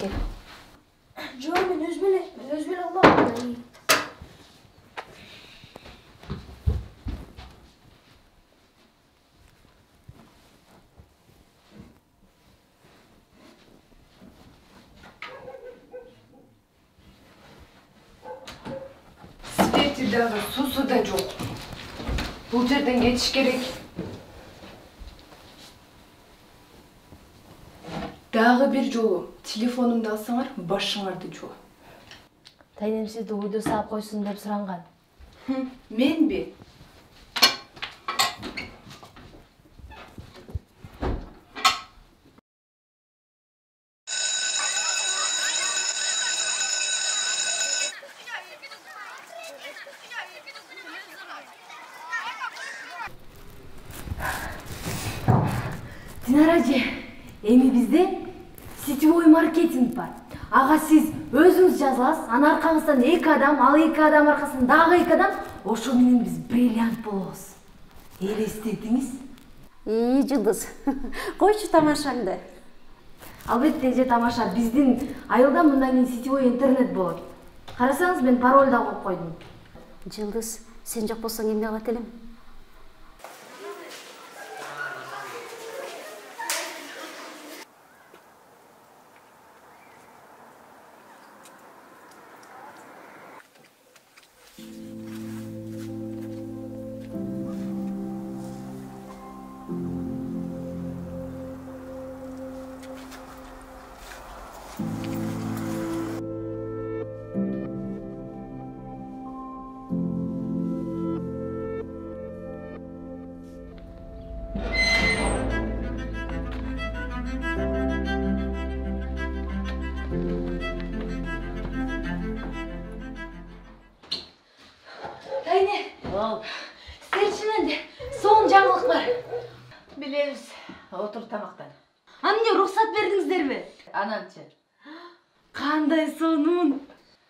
эшикке. Жок, мен өз беле кылбагам. Свети дагы, сусу да жок. Бул жерден кетиш керек. Дагы бир жолу телефонумду алсаңар, башыңарды жуа. Тайнем сизди уйду саап койсун деп суранган. Менби? Динара эже, эми бизде сетевой маркетинг бар. Ага сиз өзүңүз жазасыз, анын аркаңыздан 2 адам, ал 2 адам аркасынан дагы 2 адам, ошол менен биз бриллиант болобуз. Элестетиңиз? Жылдыз. Койчу тамашаңды. Албетте эже тамаша, биздин айылда мындан кийин сетевой интернет болот. Карасаңыз, мен пароль да коюп койдум. Жылдыз, сен жок болсоң эмне кылат элем? Son жаңылык бар. Билебиз. Отур тамактан. Эмне уруксат бердиңиздерби? Ананчы. Кандай сонун.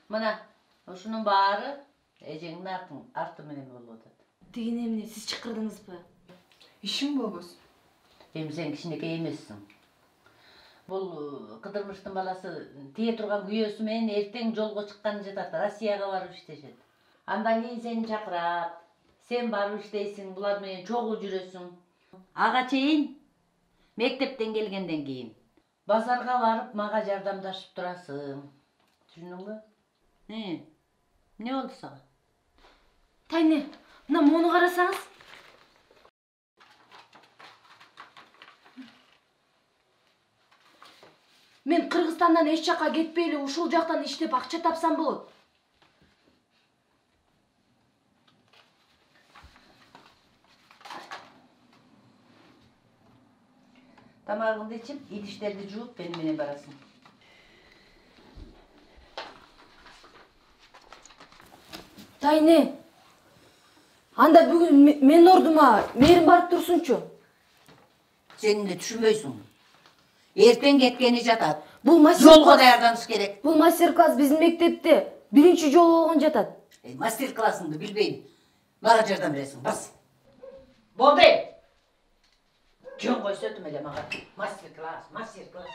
Мына ушунун баары эжеңдин арты менен болуп атат. Деген эмне, сиз чакырдыңызбы? Ишим болбосун. Эми сен кичинекей эмессиң. Бул Кыдырмыштын баласы тие турган күйөөсү менен эртең жолго чыкканы жатат, Россияга барып иштешет. Андан кийин сени чакырат. Сен барып иштейсиң, булар менен чогуу жүрөсүң. Ага чейин мектептен келгенден кийин базарга барып мага жардамдашып турасың. Түшүндүңбү? Эмне болду сага? Тайне, мына мону карасаңыз. Мен Кыргызстандан эч жакка кетпейли, ушул жактан иштеп акча тапсам болот. Тамагыңды ичип, идиштерди жууп, мени менен барасың. Тайне, анда бүгүн менин ордума мээрим барып турсунчу. Сен де түшүнбөйсүң. Эртең кеткени жатат. Бул жолго даярданыш керек. Бул мастер-класс биздин мектепте биринчи жолу болгон жатат. Мастер-классыңды билбейм. Мага жардам бересиң, бас. Болду. Жөн койсотум эле мага. Мастер-класс, мастер-класс.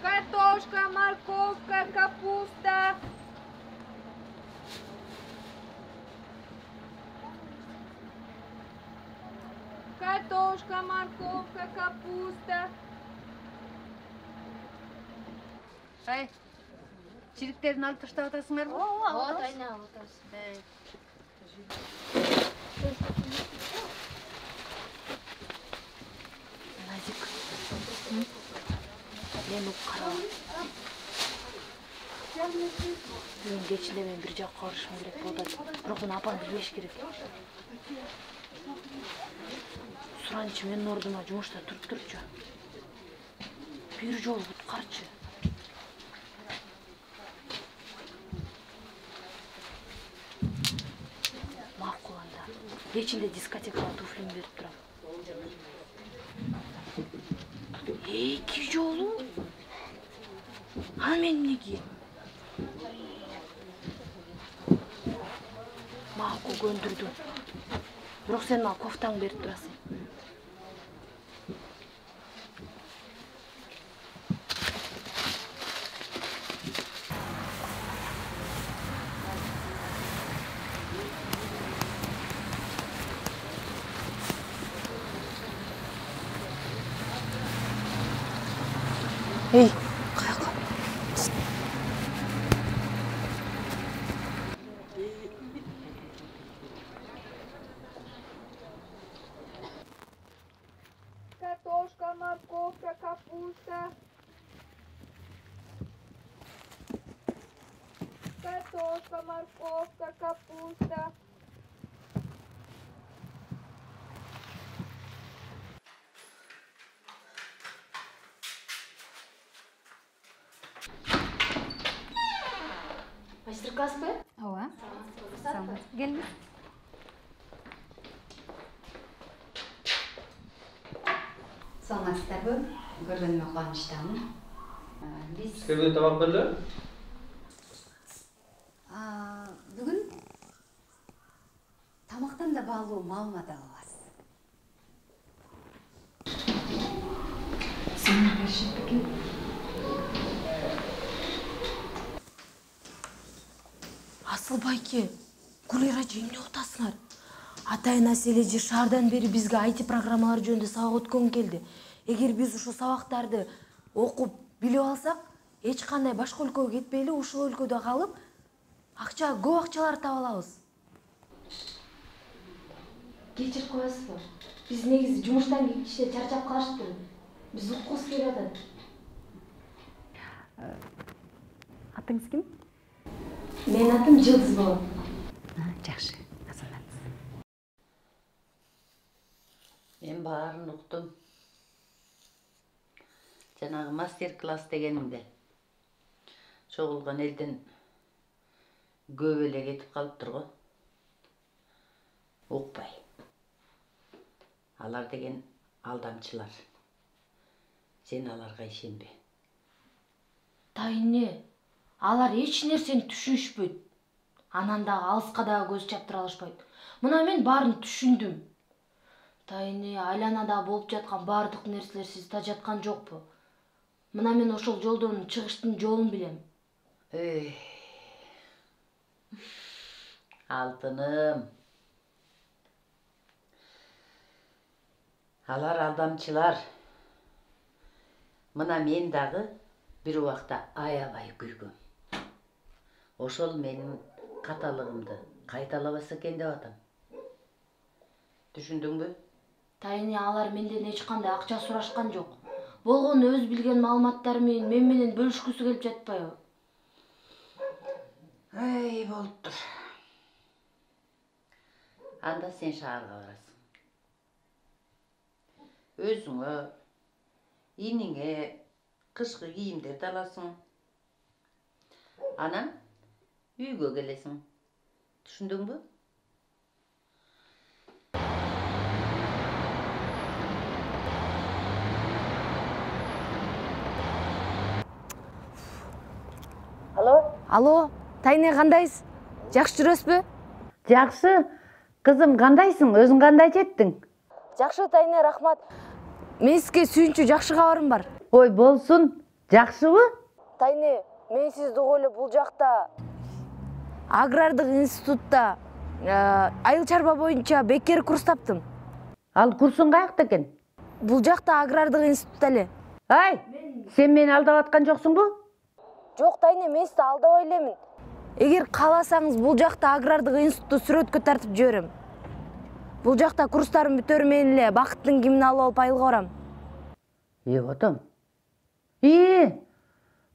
Картошка, морковка, капуста. Картошка, морковка, капуста. Ай, чириктерин алып таштап атасыңарбы? Вот, айна, вот. Назик. Мен карабам. Бүгүн кечинде мен бир жакка барышым керек болду. Бирок муну апам билбеш керек. Суранчы менин ордума жумушта туруп турчу. Бир жолу куткарчы. Макул анда. Кечинде дискотекага туфлимди берип турам. 2 жолу? Аны мен эмне кийем? Макул көндүрдүм. Бирок сен мага кофтаңды берип турасың. Эй, каяка? Картошка, морковка, капуста. Картошка, морковка, капуста. Мастер-класспы? Ооба. Саламат. Келиңиз. Саламатсыздарбы? Көргөнүмө кубанычтамын. Биз Сізге тамақ берді? бүгүн тамактан да баалуу маалымат алабыз. Асыл байке, Гулира эже эмне отасыңар? Атайын Аселе эже шаардан бери бизге IT программалар жөнүндө сабак өткөнгө келди. Эгер биз ушул сабактарды окуп, билип алсак, эч кандай башка өлкөгө кетпей эле ушул өлкөдө калып, көп акчалар таба алабыз. Кечирип коесузбу? Биз негизи жумуштан иште чарчап калышыптыр. Биз уккубуз келип атат. Атыңыз ким? Менин атым Жылдыз болот. Жакшы. Азамат. Мен баарын уктум. Жанагы мастер-класс дегенимде чогулган элден көп эле кетип калыптыр го. Укпай. Алар деген алдамчылар. Сен аларга ишенбе. Тайне, алар эч нерсени түшүнүшпөйт. Анан дагы алыска дагы көз чаптыра алышпайт. Мына мен баарын түшүндүм. Тайне, айланада болуп жаткан баардык нерселер сиз тажаткан жокпу? Мына мен ошол жолдон чыгыштын жолун билем. Алтыным. Алар алдамчылар. Мына мен дагы бир убакта аябай күйгөм. Ошол менин каталыгымды кайталабаса экен деп атам. Түшүндүңбү? Тайне, алар менден эч кандай акча сурашкан жок. Болгону өз билген маалыматтары мен менен бөлүшкүсү келип жатпайбы? Болуптур. Анда сен шаарга барасың. Өзүңө, иниңе кышкы кийимдерди аласың. Анан үйгө келесиң. Түшүндүңбү? Алло, Тайне, кандайсыз? Жакшы жүрөсүзбү? Жакшы. Кызым, кандайсың? Өзүң кандай жеттиң? Жакшы, Тайне, рахмат. Мен сизге сүйүнчү жакшы кабарым бар. Ой, болсун. Жакшыбы? Тайне, мен сизди угуп эле бул жакта агрардык институтта айыл чарба боюнча бекер курс таптым. Ал курсуң каякта экен? Бул жакта агрардык институтта эле. Ай, сен мени алдап аткан жоксуңбу? Жок, Тайне, мен сизди алдабай элемин. Эгер кааласаңыз, бул жакта агрардык институтту сүрөткө тартып жиберем. Бул жакта курстарым бүтөр менен эле бакыттын кимин алып алып айылга барам. Отом.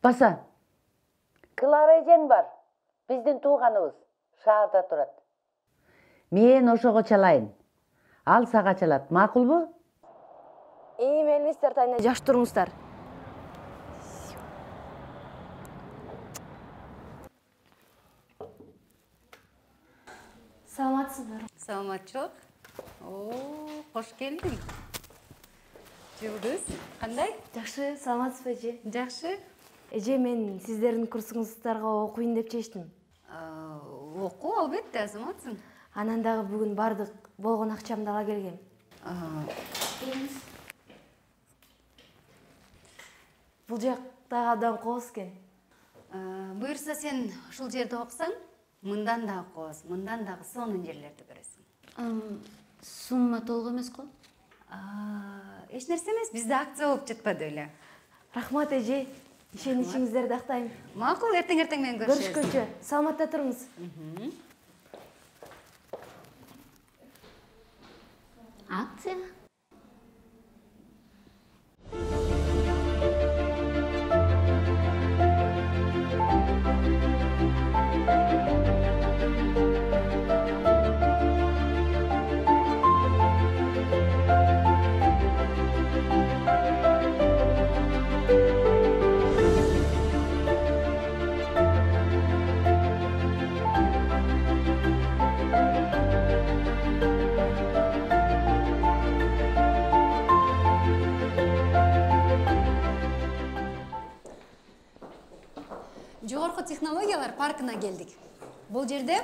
Баса. Клара эжең бар. Биздин тууганыбыз. Шаарда турат. Мен ошого чалайын. Ал сага чалат. Макулбу? Мелиңиздер, Тайне, жакшы туруңуздар. Саламатсызбы? Саламатчылык. Кош келдиң. Жылдыз, кандай? Жакшы, саламатсызбы эже? Жакшы. Эже, мен сиздердин курсуңуздарга окуйын деп чечтим. Окуу албетте, азаматсың. Анан дагы бүгүн бардык болгон акчамды ала келгем. Бул жактагы абдан кооз экен. Буюрса сен ушул жерде окусаң, мындан дагы кооз, мындан дагы сонун жерлерди көрөсүң. Сумма толук эмес го? Эч нерсе эмес, бизде акция болуп жатпады эле. Рахмат эже. Ишеничиңиздерди актайм. Макул, эртең менен көрүшөбүз. Көрүшкөнчө. Саламатта туруңуз. Акция? Жогорку технологиялар паркына келдик. Бул жерде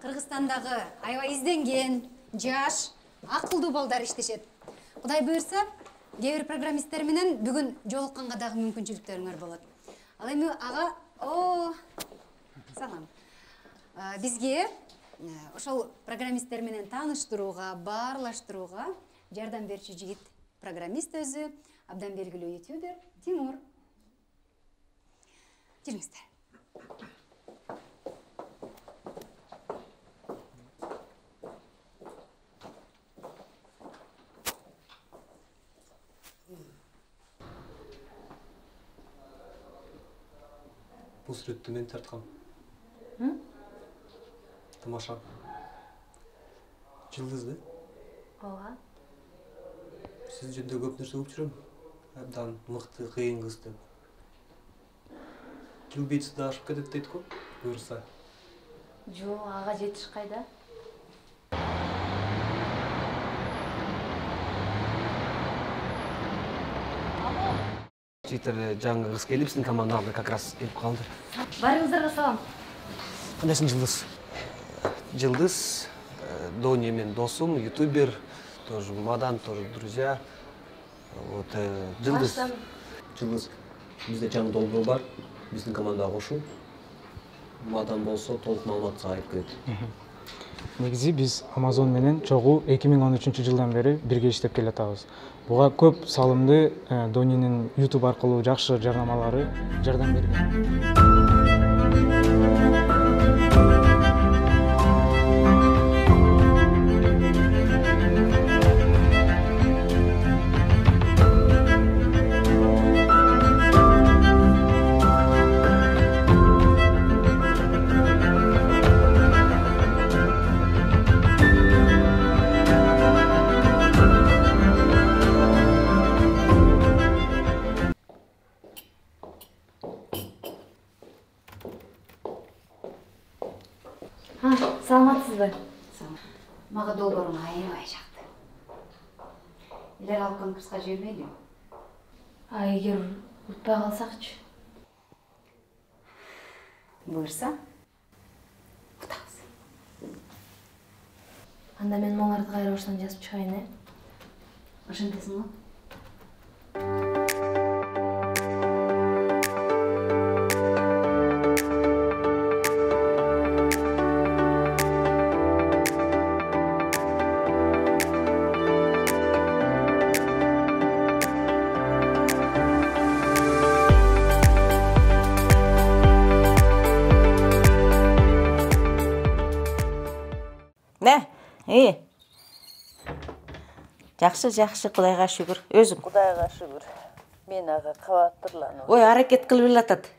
Кыргызстандагы аябай изденген, жаш, акылдуу балдар иштешет. Кудай буйрса, кээ бир программисттер менен бүгүн жолукканга дагы мүмкүнчүлүктөрүңөр болот. Ал эми ага, салам. Бизге ошол программисттер менен тааныштырууга, баарлаштырууга жардам берчү жигит программист өзү, абдан белгилүү ютубер Тимур. Жүрүңүздөр. Бул сүрөттү мен тарткам. Тамаша. Жылдызды? Ооба. Сиз жөнүндө көп нерсе угуп жүрөм. Абдан мыкты, кыйын кыз деп. Любиться да ашып кетет дейт го, буюрса. Жок, ага жетиш кайда? Жигиттер жаңы кыз келип, биздин командага как раз келип калды. Барыңыздарга салам. Кандайсың, Жылдыз? Жылдыз, Доня мен досум, ютубер, тоже мадан, тоже друзья. Вот, Жылдыз. Жылдыз, бизде жаңы долбоор бар, биздин командага кошул. Мадан болсо толук маалымат сага айтып кетет. Негизи биз Amazon менен чогуу 2013 жылдан бери бирге иштеп келатабыз. Буга көп салымды Донинин YouTube аркылуу жакшы жарнамалары жардам берген. Саламатсызбы? Мага долбооруң аябай жакты. Илер алып конкурска жибербейли? Эгер утпай калсакчы? Буйрса, утабыз. Анда мен моңарды кайра баштан жазып чыгайын, Ошентесиң го? Жакшы, Кудайга шүгүр. Өзүң? Кудайга шүгүр. Мен ага кабаттырланып. Ой, аракет кылып элатат.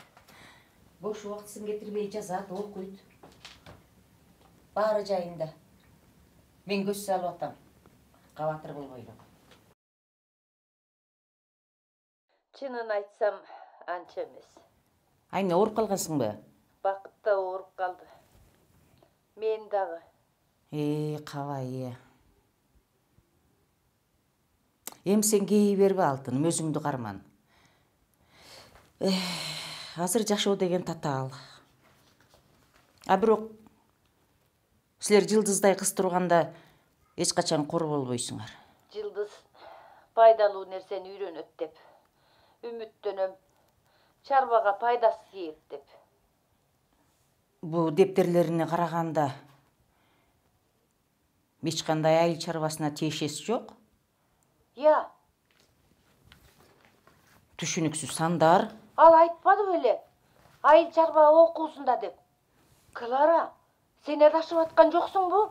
Бош убактысын кетирбей жазат, окуйт. Баары жайында. Мен көз салып атам. Кабатыр болбойлу. Чынын айтсам, анча эмес. Айна ооруп калгансыңбы? Бакытта ооруп калды. Мен дагы. Кабай. Эми сен кей бербе алтыным, өзүңдү карман. Азыр жашоо деген татаал. А бирок Силер жылдыздай кыз турганда эч качан кор болбойсуңар. Жылдыз пайдалуу нерсени үйрөнөт деп үмүттөнөм. Чарбага пайдасы тиет деп. Бу дептерлерине караганда эч кандай айыл чарбасына тиешеси жок. Я, Түшүнүксүз сандар. ал айтпады беле? Айыл чарба окуусунда деп. Клара, сен адашып аткан жоксуңбу?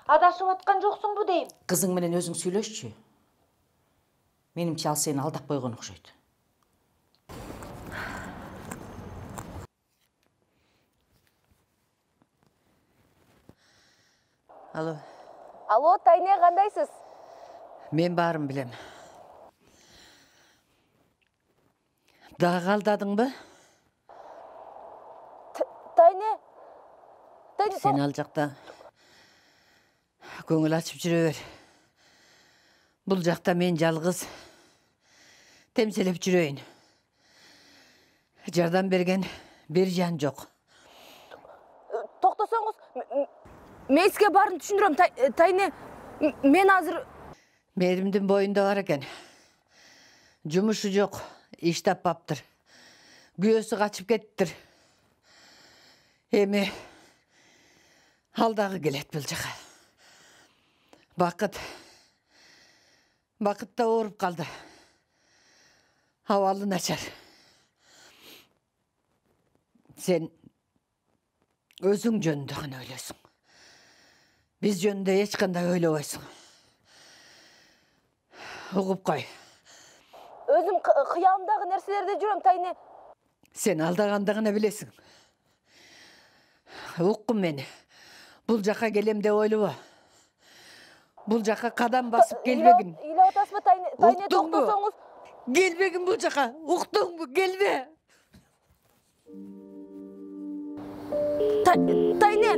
Адашып аткан жоксуңбу дейм. Кызың менен өзүң сүйлөшчү. Менимче ал сени алдап койгон окшойт. Алло. Алло, Тайне, кандайсыз? Мен барын билем. Дагы алдадыңбы? Тайне. Сен ал жакта көңүл ачып жүрө бер. Бул жакта мен жалгыз темселеп жүрөйүн. Жардам берген бир жан жок. Токтосоңуз, мен сизге баарын түшүндүрөм, Тайне. Мен азыр Мээримдин боюнда бар экен. Жумушу жок, иш таппаптыр. Күйөөсү качып кеттир. Эми ал дагы келет бул жака. Бакыт да ооруп калды. Абалы начар. Сен өзүң жөнүндө гана ойлойсуң. Биз жөнүндө эч кандай ойлобойсуң. Угуп кой. өзүм кыялымдагы нерселерде жүрөм, Тайне. Сен алдаганда гана билесиң. Уккун мени. Бул жака келем деп ойлобо. Бул жака кадам басып келбегин. Ыйлап атасызбы, Тайне, токтосоңуз. Келбегин бул жака. Уктуңбу? Келбе. Тайне.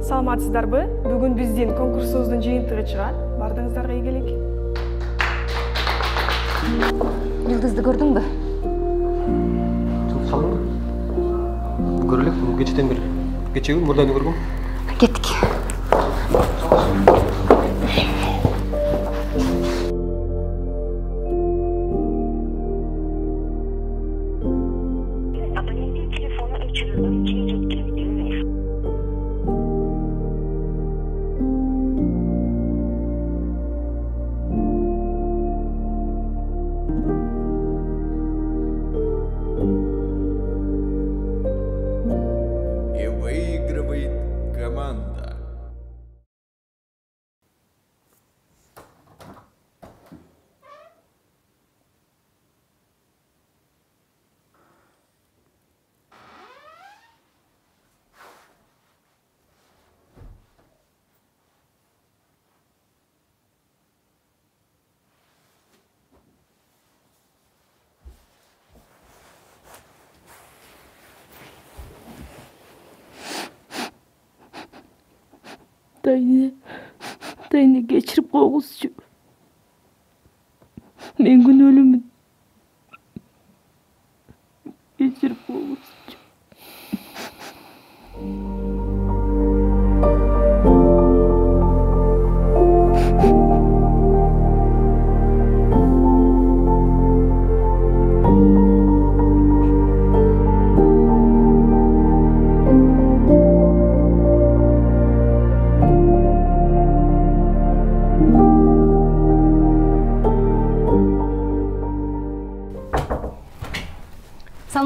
Саламатсыздарбы? Бүгүн биздин конкурсубуздун жыйынтыгы чыгат. Бардыгыңыздарга ийгилик. Жылдызды көрдүңбү? Чыгып калдыңбы? Көрө элек, кечеден бери. Кечеби мурданы көргөм. Кеттик. Абоненттин телефону өчүрүлгөн, кийин жеткирилген. И выигрывает команда. Тайне кечирип койгузчу. Мен күнөөлүүмүн. Кечирип койгузчу.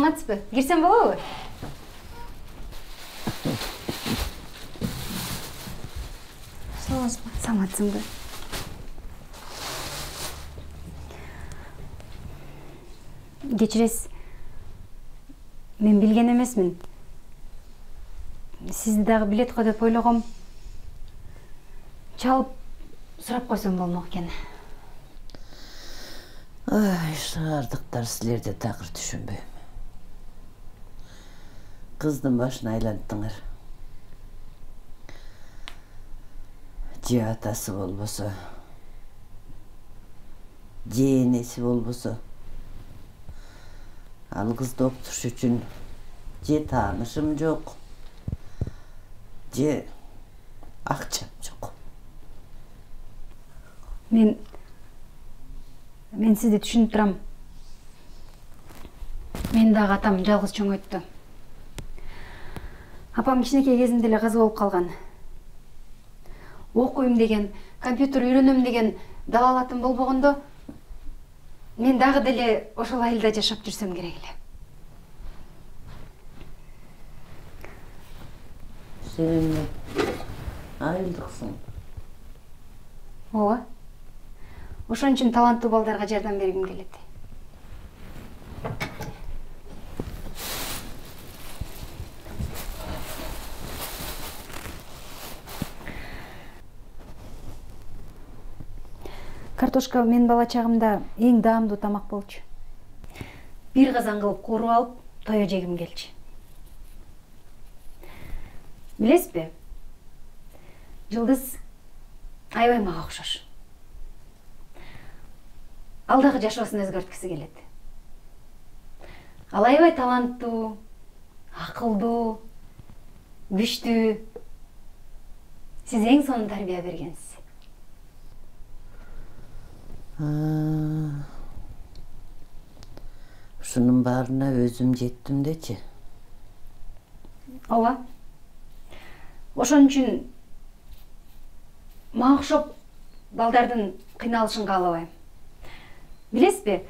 саламатсызбы? Кирсем болобу? Саламатсызбы? Саламатсыңбы? Кечиресиз. Мен билген эмесмин. Сизди дагы билет го деп ойлогом. Чалып сурап койсом болмок экен. Ай, шаардыктар силерде такыр түшүнбөйм. Кыздын башын айланттыңар. Же атасы болбосо, же энеси болбосо, ал кызды окутуш үчүн же таанышым жок, же акчам жок. Мен сизди түшүнүп турам. Мен дагы атам жалгыз чоңойтtu. Апам кичинекей кезинде эле каза болуп калган. Окуйм деген, компьютер үйрөнөм деген далалатым болбогондо, мен дагы деле ошол айылда жашап жүрсөм керек эле. Сен айылдыксың. Ооба. Ошон үчүн таланттуу балдарга жардам бергим келет. Картошка мен бала чагымда эң даамдуу тамак болчу. Бир казан кылып кууруп алып, тое жегим келчү. Билесизби? Жылдыз аябай мага окшош. Ал дагы жашоосун өзгөрткүсү келет. Ал аябай таланттуу, акылдуу, күчтүү. Сиз эң сонун тарбия бергенсиз. Ушунун баарына өзүм жеттим дечи. Ооба. Ошон үчүн мага окшоп балдардын кыйналышын каалабайм. Билесизби?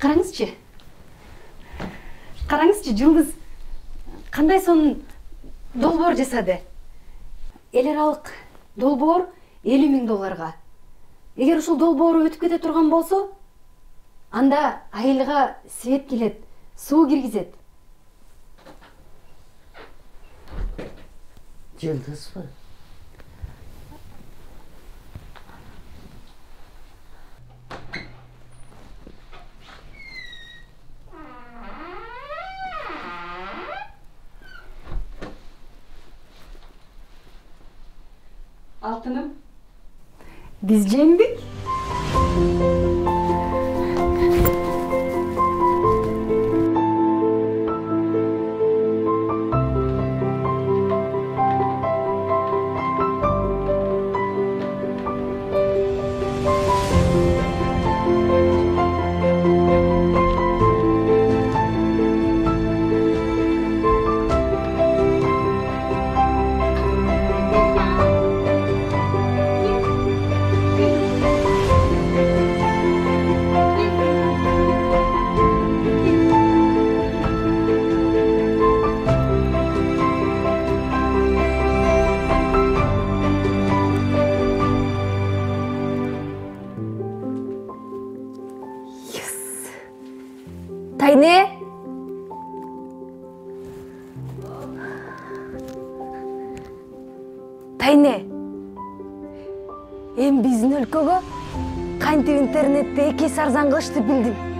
Караңызчы. Караңызчы, Жылдыз кандай сонун долбоор жасады. Эл аралык долбоор $50.000. Эгер ушул долбоору өтүп кете турган болсо, анда айылга свет келет, суу киргизет. Жылдызбы? Алтыным, биз жеңдик. Тайне? Тайне? Эми биздин өлкөгө кантип интернетти эки эсе арзан кылышты билдим.